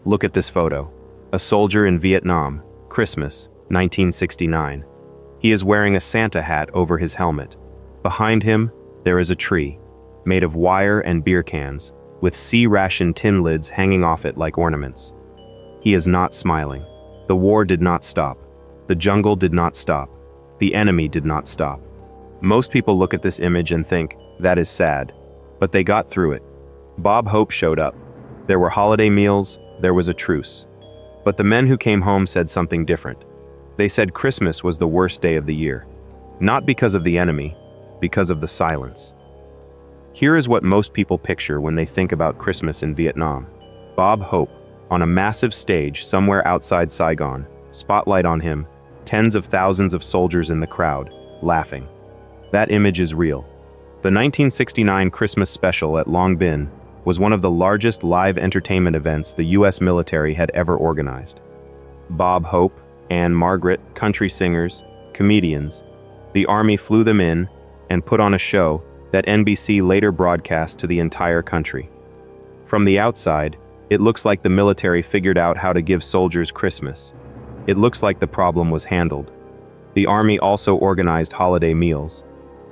Look at this photo. A soldier in Vietnam, Christmas, 1969. He is wearing a Santa hat over his helmet. Behind him, there is a tree, made of wire and beer cans, with C-ration tin lids hanging off it like ornaments. He is not smiling. The war did not stop. The jungle did not stop. The enemy did not stop. Most people look at this image and think, that is sad. But they got through it. Bob Hope showed up. There were holiday meals, there was a truce. But the men who came home said something different. They said Christmas was the worst day of the year. Not because of the enemy, because of the silence. Here is what most people picture when they think about Christmas in Vietnam. Bob Hope, on a massive stage somewhere outside Saigon, spotlight on him, tens of thousands of soldiers in the crowd, laughing. That image is real. The 1969 Christmas special at Long Binh was one of the largest live entertainment events the U.S. military had ever organized. Bob Hope, Ann-Margret, country singers, comedians. The Army flew them in and put on a show that NBC later broadcast to the entire country. From the outside, it looks like the military figured out how to give soldiers Christmas. It looks like the problem was handled. The Army also organized holiday meals.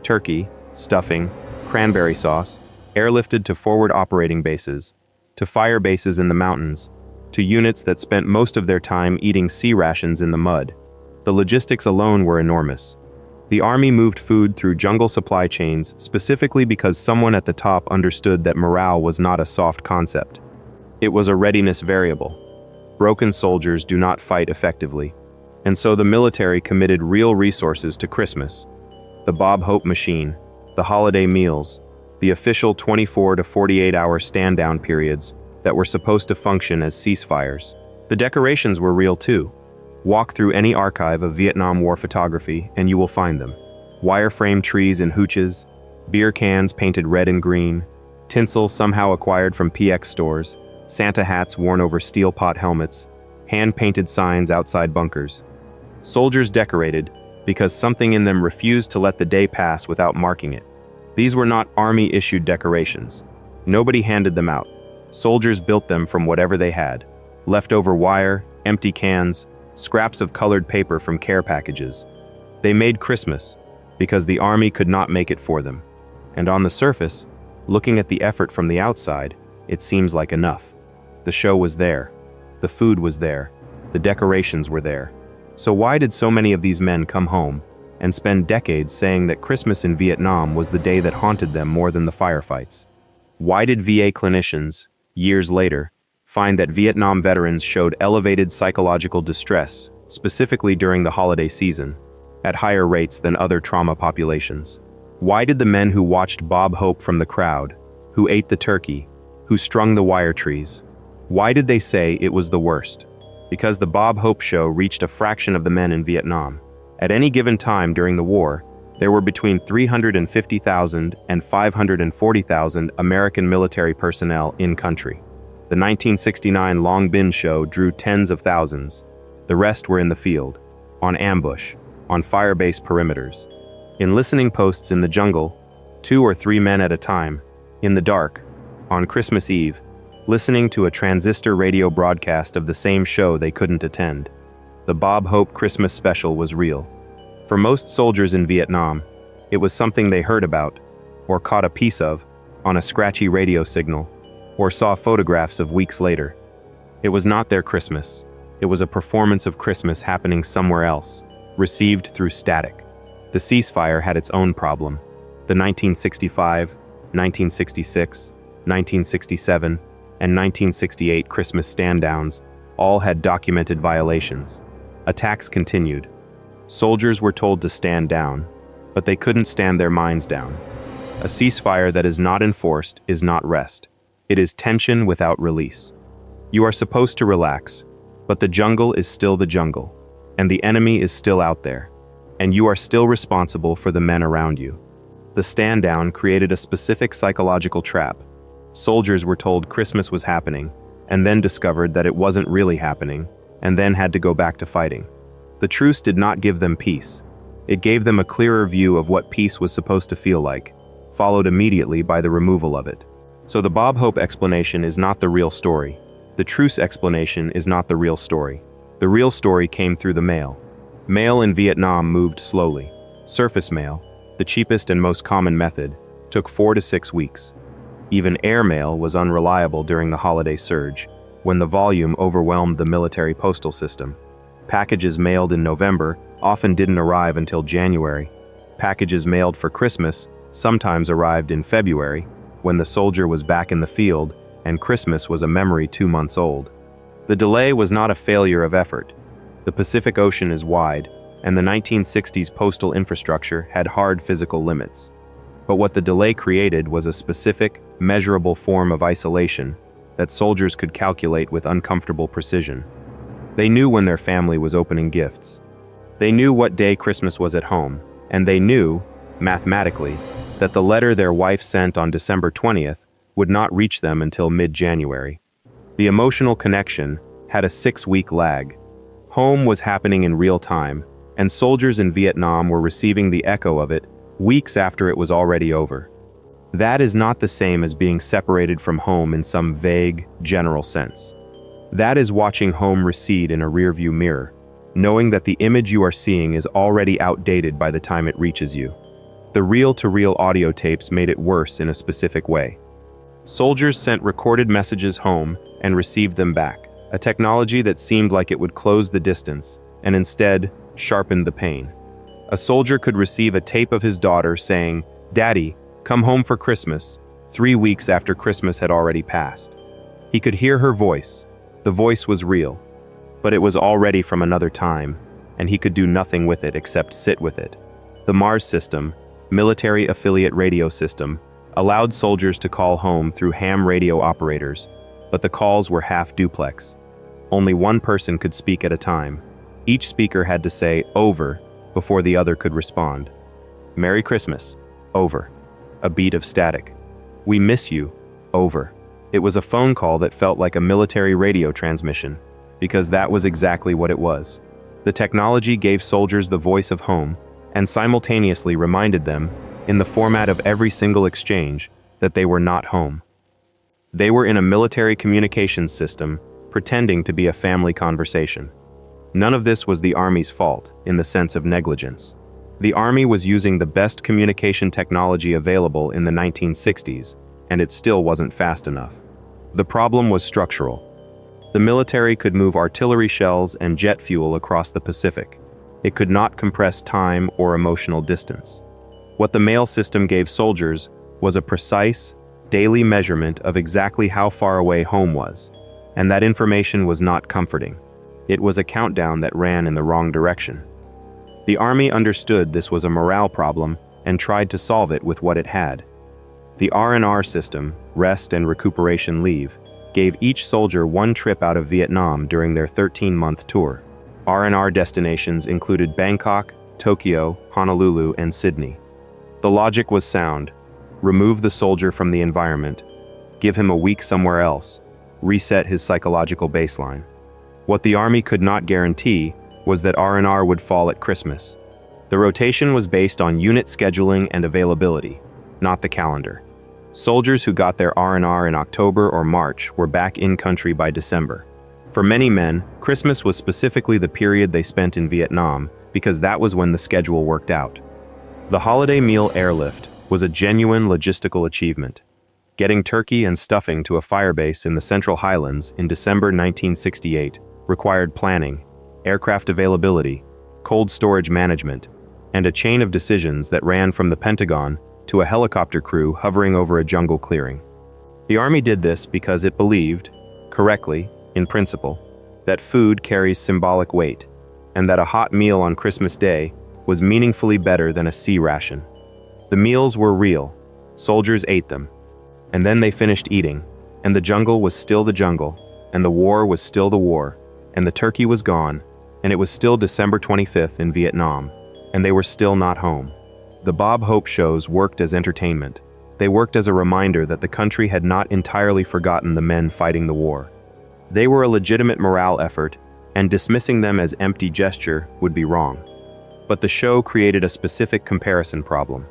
Turkey, stuffing, cranberry sauce, airlifted to forward operating bases, to fire bases in the mountains, to units that spent most of their time eating C-rations in the mud. The logistics alone were enormous. The Army moved food through jungle supply chains specifically because someone at the top understood that morale was not a soft concept. It was a readiness variable. Broken soldiers do not fight effectively, and so the military committed real resources to Christmas. The Bob Hope machine, the holiday meals, the official 24 to 48-hour stand-down periods that were supposed to function as ceasefires. The decorations were real too. Walk through any archive of Vietnam War photography and you will find them. Wireframe trees in hooches, beer cans painted red and green, tinsel somehow acquired from PX stores, Santa hats worn over steel pot helmets, hand-painted signs outside bunkers. Soldiers decorated because something in them refused to let the day pass without marking it. These were not Army-issued decorations. Nobody handed them out. Soldiers built them from whatever they had. Leftover wire, empty cans, scraps of colored paper from care packages. They made Christmas because the Army could not make it for them. And on the surface, looking at the effort from the outside, it seems like enough. The show was there. The food was there. The decorations were there. So why did so many of these men come home and spend decades saying that Christmas in Vietnam was the day that haunted them more than the firefights? Why did VA clinicians, years later, find that Vietnam veterans showed elevated psychological distress, specifically during the holiday season, at higher rates than other trauma populations? Why did the men who watched Bob Hope from the crowd, who ate the turkey, who strung the wire trees, why did they say it was the worst? Because the Bob Hope show reached a fraction of the men in Vietnam. At any given time during the war, there were between 350,000 and 540,000 American military personnel in country. The 1969 Long Binh show drew tens of thousands. The rest were in the field, on ambush, on firebase perimeters, in listening posts in the jungle, 2 or 3 men at a time, in the dark, on Christmas Eve, listening to a transistor radio broadcast of the same show they couldn't attend. The Bob Hope Christmas special was real. For most soldiers in Vietnam, it was something they heard about, or caught a piece of, on a scratchy radio signal, or saw photographs of weeks later. It was not their Christmas. It was a performance of Christmas happening somewhere else, received through static. The ceasefire had its own problem. The 1965, 1966, 1967, and 1968 Christmas stand-downs all had documented violations. Attacks continued. Soldiers were told to stand down, but they couldn't stand their minds down. A ceasefire that is not enforced is not rest. It is tension without release. You are supposed to relax, but the jungle is still the jungle, and the enemy is still out there, and you are still responsible for the men around you. The stand-down created a specific psychological trap. Soldiers were told Christmas was happening, and then discovered that it wasn't really happening, and then had to go back to fighting. The truce did not give them peace. It gave them a clearer view of what peace was supposed to feel like, followed immediately by the removal of it. So the Bob Hope explanation is not the real story. The truce explanation is not the real story. The real story came through the mail. Mail in Vietnam moved slowly. Surface mail, the cheapest and most common method, took 4 to 6 weeks. Even air mail was unreliable during the holiday surge, when the volume overwhelmed the military postal system. Packages mailed in November often didn't arrive until January. Packages mailed for Christmas sometimes arrived in February, when the soldier was back in the field and Christmas was a memory 2 months old. The delay was not a failure of effort. The Pacific Ocean is wide, and the 1960s postal infrastructure had hard physical limits. But what the delay created was a specific, measurable form of isolation that soldiers could calculate with uncomfortable precision. They knew when their family was opening gifts. They knew what day Christmas was at home, and they knew, mathematically, that the letter their wife sent on December 20th would not reach them until mid-January. The emotional connection had a 6-week lag. Home was happening in real time, and soldiers in Vietnam were receiving the echo of it weeks after it was already over. That is not the same as being separated from home in some vague, general sense. That is watching home recede in a rearview mirror, knowing that the image you are seeing is already outdated by the time it reaches you. The reel-to-reel audio tapes made it worse in a specific way. Soldiers sent recorded messages home and received them back, a technology that seemed like it would close the distance, and instead sharpened the pain. A soldier could receive a tape of his daughter saying, "Daddy, come home for Christmas," 3 weeks after Christmas had already passed. He could hear her voice. The voice was real, but it was already from another time, and he could do nothing with it except sit with it. The MARS system, military affiliate radio system, allowed soldiers to call home through ham radio operators, but the calls were half-duplex. Only one person could speak at a time. Each speaker had to say, "Over," before the other could respond. "Merry Christmas," "Over." A beat of static. "We miss you," "Over." It was a phone call that felt like a military radio transmission, because that was exactly what it was. The technology gave soldiers the voice of home, and simultaneously reminded them, in the format of every single exchange, that they were not home. They were in a military communications system, pretending to be a family conversation. None of this was the Army's fault, in the sense of negligence. The Army was using the best communication technology available in the 1960s, and it still wasn't fast enough. The problem was structural. The military could move artillery shells and jet fuel across the Pacific. It could not compress time or emotional distance. What the mail system gave soldiers was a precise, daily measurement of exactly how far away home was, and that information was not comforting. It was a countdown that ran in the wrong direction. The Army understood this was a morale problem and tried to solve it with what it had. The R&R system, rest and recuperation leave, gave each soldier one trip out of Vietnam during their 13-month tour. R&R destinations included Bangkok, Tokyo, Honolulu, and Sydney. The logic was sound. Remove the soldier from the environment, give him a week somewhere else, reset his psychological baseline. What the Army could not guarantee was that R&R would fall at Christmas. The rotation was based on unit scheduling and availability, not the calendar. Soldiers who got their R&R in October or March were back in country by December. For many men, Christmas was specifically the period they spent in Vietnam because that was when the schedule worked out. The holiday meal airlift was a genuine logistical achievement. Getting turkey and stuffing to a firebase in the Central Highlands in December 1968 required planning, aircraft availability, cold storage management, and a chain of decisions that ran from the Pentagon to a helicopter crew hovering over a jungle clearing. The Army did this because it believed, correctly, in principle, that food carries symbolic weight, and that a hot meal on Christmas Day was meaningfully better than a C-ration. The meals were real, soldiers ate them, and then they finished eating, and the jungle was still the jungle, and the war was still the war, and the turkey was gone, and it was still December 25th in Vietnam, and they were still not home. The Bob Hope shows worked as entertainment. They worked as a reminder that the country had not entirely forgotten the men fighting the war. They were a legitimate morale effort, and dismissing them as empty gesture would be wrong. But the show created a specific comparison problem.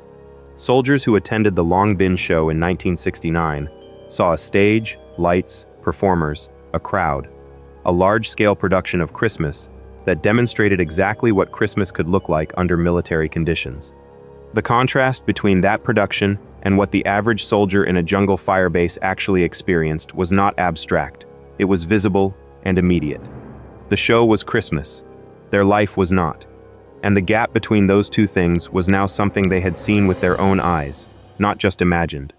Soldiers who attended the Long Bin show in 1969 saw a stage, lights, performers, a crowd, a large-scale production of Christmas that demonstrated exactly what Christmas could look like under military conditions. The contrast between that production and what the average soldier in a jungle firebase actually experienced was not abstract. It was visible and immediate. The show was Christmas. Their life was not. And the gap between those two things was now something they had seen with their own eyes, not just imagined.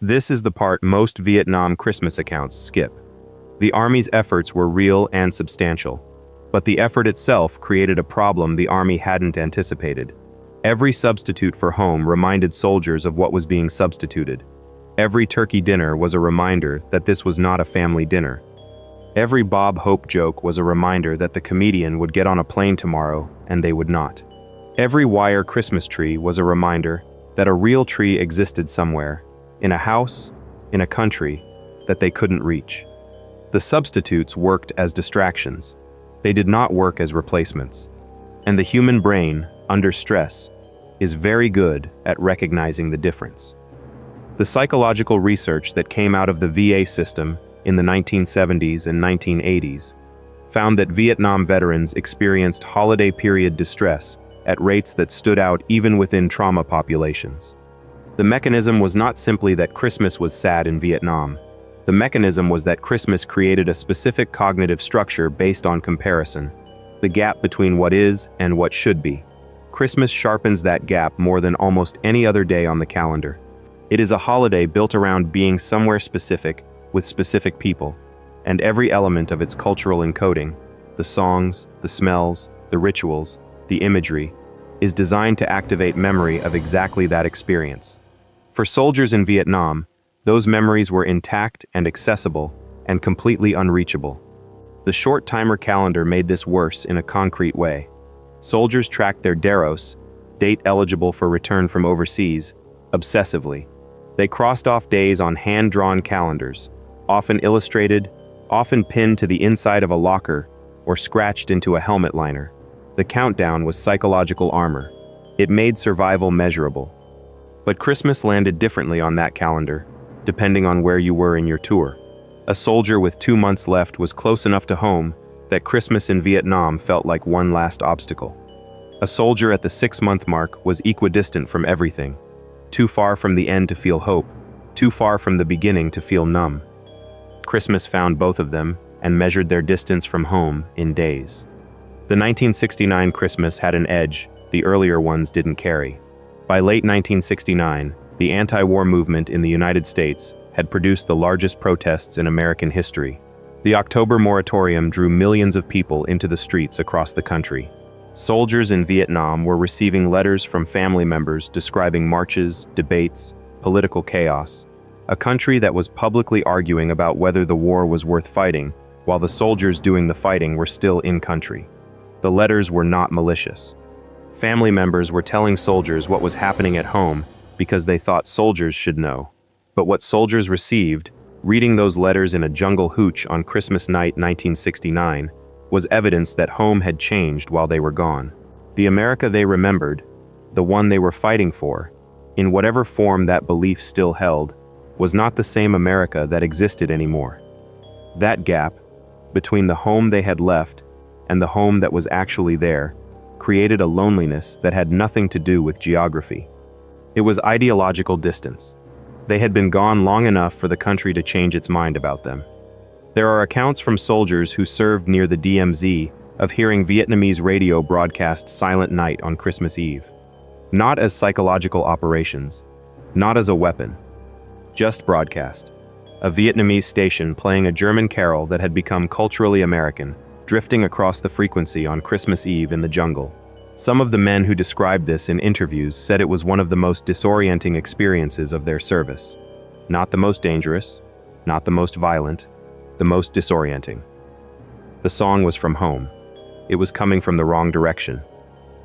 This is the part most Vietnam Christmas accounts skip. The Army's efforts were real and substantial, but the effort itself created a problem the Army hadn't anticipated. Every substitute for home reminded soldiers of what was being substituted. Every turkey dinner was a reminder that this was not a family dinner. Every Bob Hope joke was a reminder that the comedian would get on a plane tomorrow and they would not. Every wire Christmas tree was a reminder that a real tree existed somewhere, in a house, in a country, that they couldn't reach. The substitutes worked as distractions. They did not work as replacements. And the human brain, under stress, is very good at recognizing the difference. The psychological research that came out of the VA system in the 1970s and 1980s found that Vietnam veterans experienced holiday period distress at rates that stood out even within trauma populations. The mechanism was not simply that Christmas was sad in Vietnam. The mechanism was that Christmas created a specific cognitive structure based on comparison, the gap between what is and what should be. Christmas sharpens that gap more than almost any other day on the calendar. It is a holiday built around being somewhere specific, with specific people, and every element of its cultural encoding, the songs, the smells, the rituals, the imagery, is designed to activate memory of exactly that experience. For soldiers in Vietnam, those memories were intact and accessible and completely unreachable. The short timer calendar made this worse in a concrete way. Soldiers tracked their DEROS, date eligible for return from overseas, obsessively. They crossed off days on hand-drawn calendars, often illustrated, often pinned to the inside of a locker, or scratched into a helmet liner. The countdown was psychological armor. It made survival measurable. But Christmas landed differently on that calendar, depending on where you were in your tour. A soldier with 2 months left was close enough to home that Christmas in Vietnam felt like one last obstacle. A soldier at the 6-month mark was equidistant from everything, too far from the end to feel hope, too far from the beginning to feel numb. Christmas found both of them and measured their distance from home in days. The 1969 Christmas had an edge the earlier ones didn't carry. By late 1969, the anti-war movement in the United States had produced the largest protests in American history. The October moratorium drew millions of people into the streets across the country. Soldiers in Vietnam were receiving letters from family members describing marches, debates, political chaos, a country that was publicly arguing about whether the war was worth fighting, while the soldiers doing the fighting were still in country. The letters were not malicious. Family members were telling soldiers what was happening at home because they thought soldiers should know. But what soldiers received, reading those letters in a jungle hooch on Christmas night 1969, was evidence that home had changed while they were gone. The America they remembered, the one they were fighting for, in whatever form that belief still held, was not the same America that existed anymore. That gap, between the home they had left and the home that was actually there, created a loneliness that had nothing to do with geography. It was ideological distance. They had been gone long enough for the country to change its mind about them. There are accounts from soldiers who served near the DMZ of hearing Vietnamese radio broadcast Silent Night on Christmas Eve. Not as psychological operations, not as a weapon, just broadcast. A Vietnamese station playing a German carol that had become culturally American, drifting across the frequency on Christmas Eve in the jungle. Some of the men who described this in interviews said it was one of the most disorienting experiences of their service. Not the most dangerous, not the most violent, the most disorienting. The song was from home. It was coming from the wrong direction.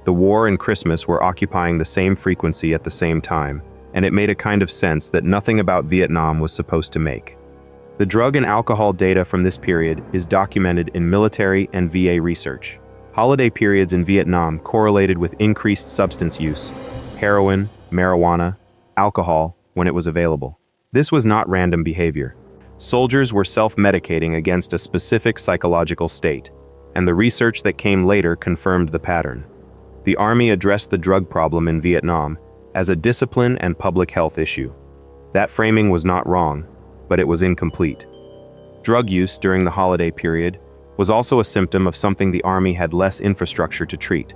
The war and Christmas were occupying the same frequency at the same time, and it made a kind of sense that nothing about Vietnam was supposed to make. The drug and alcohol data from this period is documented in military and VA research. Holiday periods in Vietnam correlated with increased substance use, heroin, marijuana, alcohol, when it was available. This was not random behavior. Soldiers were self-medicating against a specific psychological state, and the research that came later confirmed the pattern. The Army addressed the drug problem in Vietnam as a discipline and public health issue. That framing was not wrong, but it was incomplete. Drug use during the holiday period was also a symptom of something the Army had less infrastructure to treat: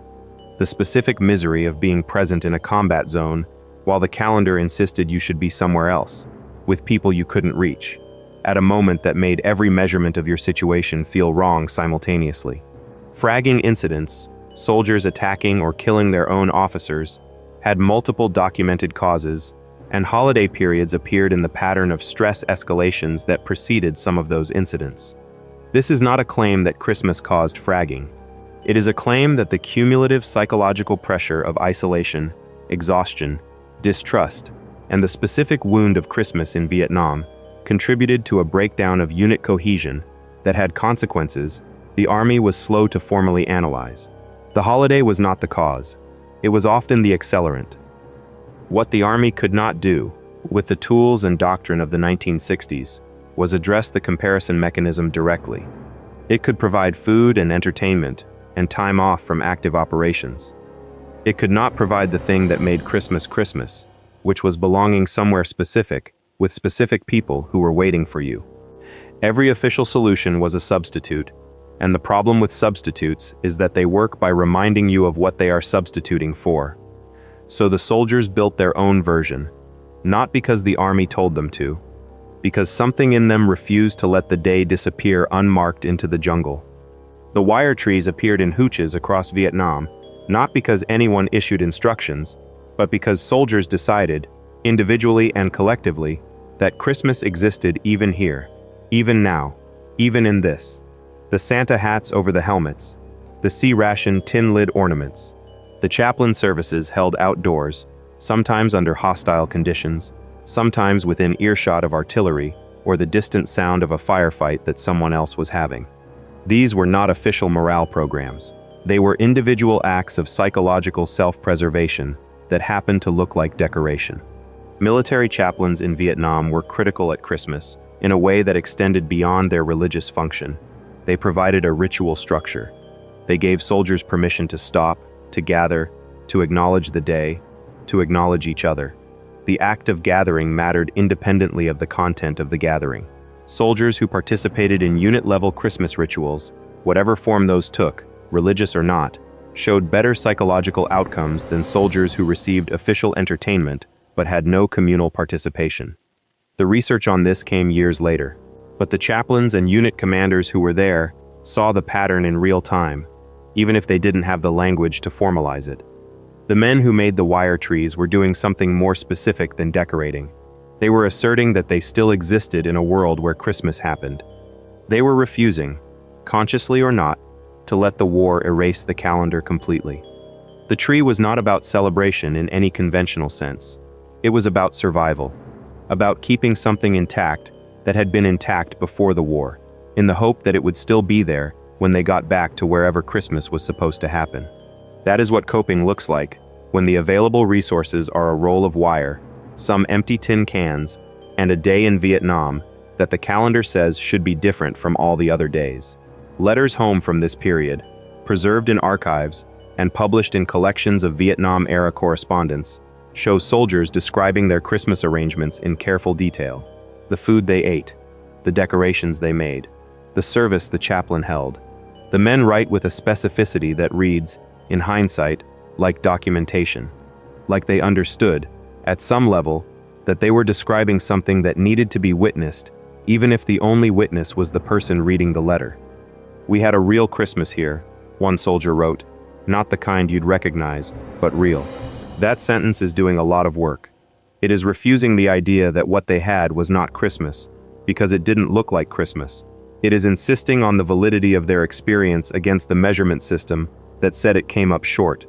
the specific misery of being present in a combat zone while the calendar insisted you should be somewhere else, with people you couldn't reach, at a moment that made every measurement of your situation feel wrong simultaneously. Fragging incidents, soldiers attacking or killing their own officers, had multiple documented causes, and holiday periods appeared in the pattern of stress escalations that preceded some of those incidents. This is not a claim that Christmas caused fragging. It is a claim that the cumulative psychological pressure of isolation, exhaustion, distrust, and the specific wound of Christmas in Vietnam contributed to a breakdown of unit cohesion that had consequences the Army was slow to formally analyze. The holiday was not the cause. It was often the accelerant. What the Army could not do, with the tools and doctrine of the 1960s, was address the comparison mechanism directly. It could provide food and entertainment and time off from active operations. It could not provide the thing that made Christmas Christmas, which was belonging somewhere specific, with specific people who were waiting for you. Every official solution was a substitute, and the problem with substitutes is that they work by reminding you of what they are substituting for. So the soldiers built their own version, not because the Army told them to, because something in them refused to let the day disappear unmarked into the jungle. The wire trees appeared in hooches across Vietnam, not because anyone issued instructions, but because soldiers decided, individually and collectively, that Christmas existed even here, even now, even in this. The Santa hats over the helmets, the C-ration tin lid ornaments, the chaplain services held outdoors, sometimes under hostile conditions, sometimes within earshot of artillery or the distant sound of a firefight that someone else was having. These were not official morale programs. They were individual acts of psychological self-preservation that happened to look like decoration. Military chaplains in Vietnam were critical at Christmas in a way that extended beyond their religious function. They provided a ritual structure. They gave soldiers permission to stop, to gather, to acknowledge the day, to acknowledge each other. The act of gathering mattered independently of the content of the gathering. Soldiers who participated in unit-level Christmas rituals, whatever form those took, religious or not, showed better psychological outcomes than soldiers who received official entertainment but had no communal participation. The research on this came years later, but the chaplains and unit commanders who were there saw the pattern in real time, even if they didn't have the language to formalize it. The men who made the wire trees were doing something more specific than decorating. They were asserting that they still existed in a world where Christmas happened. They were refusing, consciously or not, to let the war erase the calendar completely. The tree was not about celebration in any conventional sense. It was about survival, about keeping something intact that had been intact before the war, in the hope that it would still be there when they got back to wherever Christmas was supposed to happen. That is what coping looks like when the available resources are a roll of wire, some empty tin cans, and a day in Vietnam that the calendar says should be different from all the other days. Letters home from this period, preserved in archives and published in collections of Vietnam-era correspondence, show soldiers describing their Christmas arrangements in careful detail. The food they ate, the decorations they made, the service the chaplain held. The men write with a specificity that reads, in hindsight, like documentation. Like they understood, at some level, that they were describing something that needed to be witnessed, even if the only witness was the person reading the letter. "We had a real Christmas here," one soldier wrote, "not the kind you'd recognize, but real." That sentence is doing a lot of work. It is refusing the idea that what they had was not Christmas, because it didn't look like Christmas. It is insisting on the validity of their experience against the measurement system that said it came up short.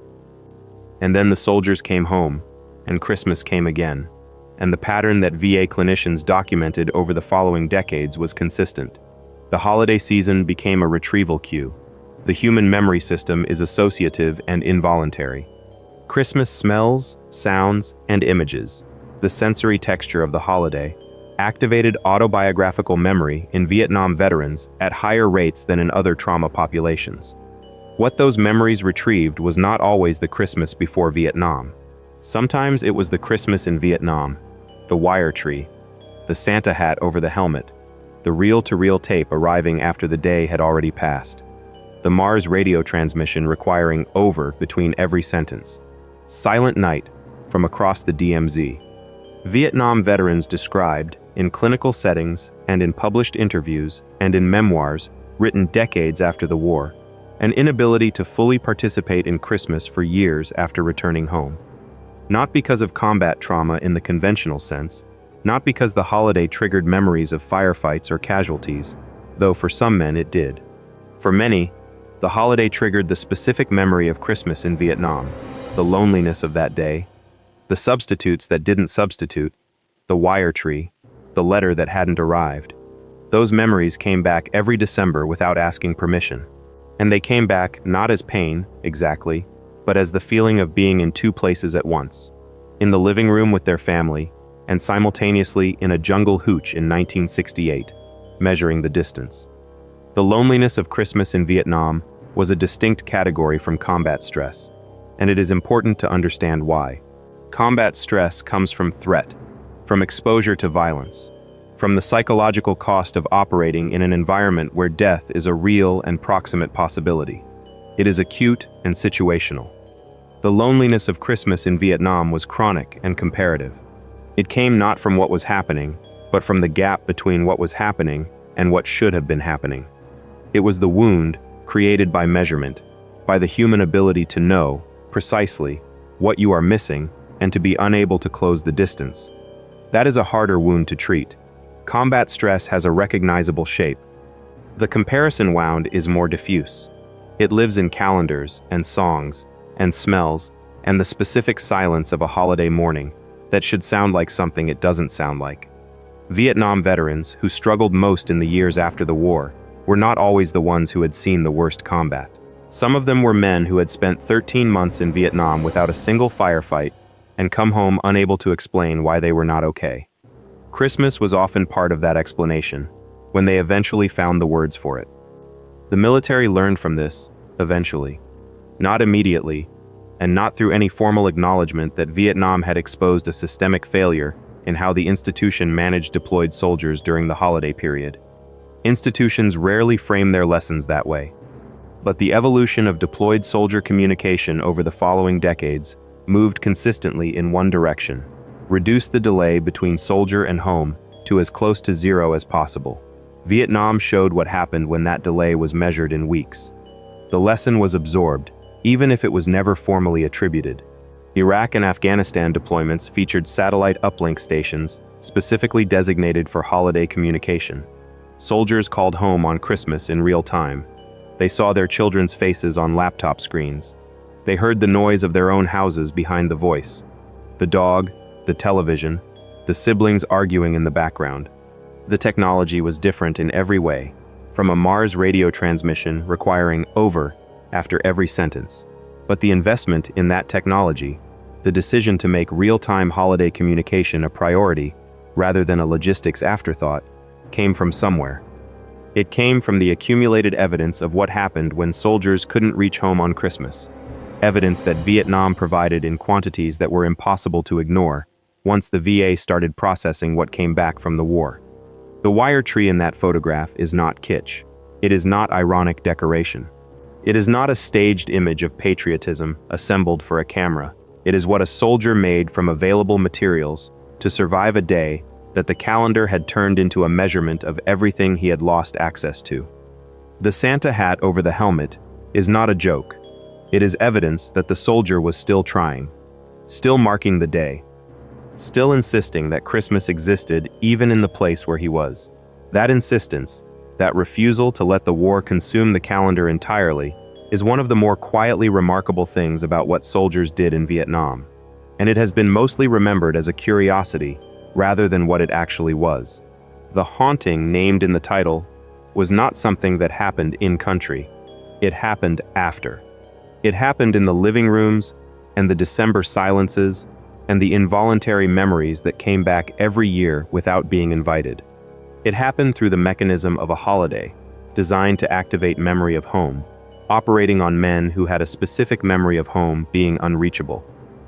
And then the soldiers came home, and Christmas came again, and the pattern that VA clinicians documented over the following decades was consistent. The holiday season became a retrieval queue. The human memory system is associative and involuntary. Christmas smells, sounds, and images, the sensory texture of the holiday, activated autobiographical memory in Vietnam veterans at higher rates than in other trauma populations. What those memories retrieved was not always the Christmas before Vietnam. Sometimes it was the Christmas in Vietnam, the wire tree, the Santa hat over the helmet, the reel-to-reel tape arriving after the day had already passed, the Mars radio transmission requiring over between every sentence. Silent night from across the DMZ. Vietnam veterans described, in clinical settings and in published interviews and in memoirs written decades after the war, an inability to fully participate in Christmas for years after returning home. Not because of combat trauma in the conventional sense, not because the holiday triggered memories of firefights or casualties, though for some men it did. For many, the holiday triggered the specific memory of Christmas in Vietnam, the loneliness of that day, the substitutes that didn't substitute, the wire tree, the letter that hadn't arrived. Those memories came back every December without asking permission. And they came back not as pain, exactly, but as the feeling of being in two places at once. In the living room with their family, and simultaneously in a jungle hooch in 1968, measuring the distance. The loneliness of Christmas in Vietnam was a distinct category from combat stress, and it is important to understand why. Combat stress comes from threat, from exposure to violence, from the psychological cost of operating in an environment where death is a real and proximate possibility. It is acute and situational. The loneliness of Christmas in Vietnam was chronic and comparative. It came not from what was happening, but from the gap between what was happening and what should have been happening. It was the wound created by measurement, by the human ability to know, precisely, what you are missing and to be unable to close the distance. That is a harder wound to treat. Combat stress has a recognizable shape. The comparison wound is more diffuse. It lives in calendars and songs and smells and the specific silence of a holiday morning that should sound like something it doesn't sound like. Vietnam veterans, who struggled most in the years after the war, were not always the ones who had seen the worst combat. Some of them were men who had spent 13 months in Vietnam without a single firefight and come home unable to explain why they were not okay. Christmas was often part of that explanation, when they eventually found the words for it. The military learned from this, eventually. Not immediately, and not through any formal acknowledgement that Vietnam had exposed a systemic failure in how the institution managed deployed soldiers during the holiday period. Institutions rarely frame their lessons that way. But the evolution of deployed soldier communication over the following decades moved consistently in one direction: reduce the delay between soldier and home to as close to zero as possible. Vietnam showed what happened when that delay was measured in weeks. The lesson was absorbed, even if it was never formally attributed. Iraq and Afghanistan deployments featured satellite uplink stations specifically designated for holiday communication. Soldiers called home on Christmas in real time. They saw their children's faces on laptop screens. They heard the noise of their own houses behind the voice. The dog, the television, the siblings arguing in the background. The technology was different in every way, from a Mars radio transmission requiring over after every sentence. But the investment in that technology, the decision to make real-time holiday communication a priority rather than a logistics afterthought, came from somewhere. It came from the accumulated evidence of what happened when soldiers couldn't reach home on Christmas. Evidence that Vietnam provided in quantities that were impossible to ignore once the VA started processing what came back from the war. The wire tree in that photograph is not kitsch. It is not ironic decoration. It is not a staged image of patriotism assembled for a camera. It is what a soldier made from available materials to survive a day that the calendar had turned into a measurement of everything he had lost access to. The Santa hat over the helmet is not a joke. It is evidence that the soldier was still trying, still marking the day, still insisting that Christmas existed even in the place where he was. That insistence, that refusal to let the war consume the calendar entirely, is one of the more quietly remarkable things about what soldiers did in Vietnam, and it has been mostly remembered as a curiosity rather than what it actually was. The haunting named in the title was not something that happened in country. It happened after. It happened in the living rooms and the December silences and the involuntary memories that came back every year without being invited. It happened through the mechanism of a holiday, designed to activate memory of home, operating on men who had a specific memory of home being unreachable,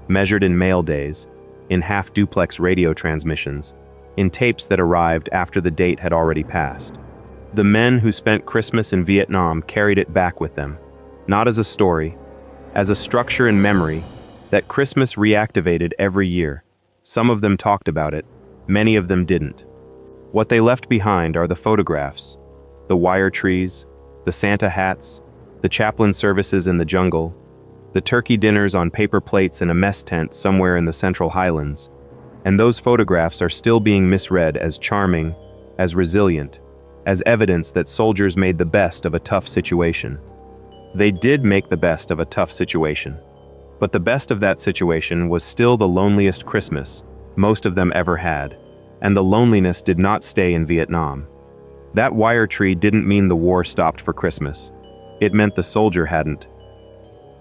measured in mail days, in half-duplex radio transmissions, in tapes that arrived after the date had already passed. The men who spent Christmas in Vietnam carried it back with them, not as a story, as a structure in memory that Christmas reactivated every year. Some of them talked about it, many of them didn't. What they left behind are the photographs, the wire trees, the Santa hats, the chaplain services in the jungle, the turkey dinners on paper plates in a mess tent somewhere in the Central Highlands. And those photographs are still being misread as charming, as resilient, as evidence that soldiers made the best of a tough situation. They did make the best of a tough situation. But the best of that situation was still the loneliest Christmas most of them ever had, and the loneliness did not stay in Vietnam. That wire tree didn't mean the war stopped for Christmas. It meant the soldier hadn't.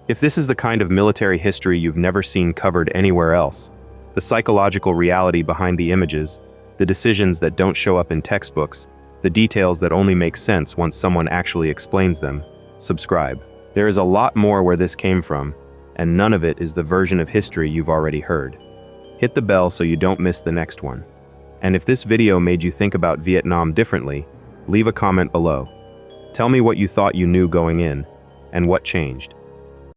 If this is the kind of military history you've never seen covered anywhere else, the psychological reality behind the images, the decisions that don't show up in textbooks, the details that only make sense once someone actually explains them, subscribe. There is a lot more where this came from, and none of it is the version of history you've already heard. Hit the bell so you don't miss the next one. And if this video made you think about Vietnam differently, leave a comment below. Tell me what you thought you knew going in, and what changed.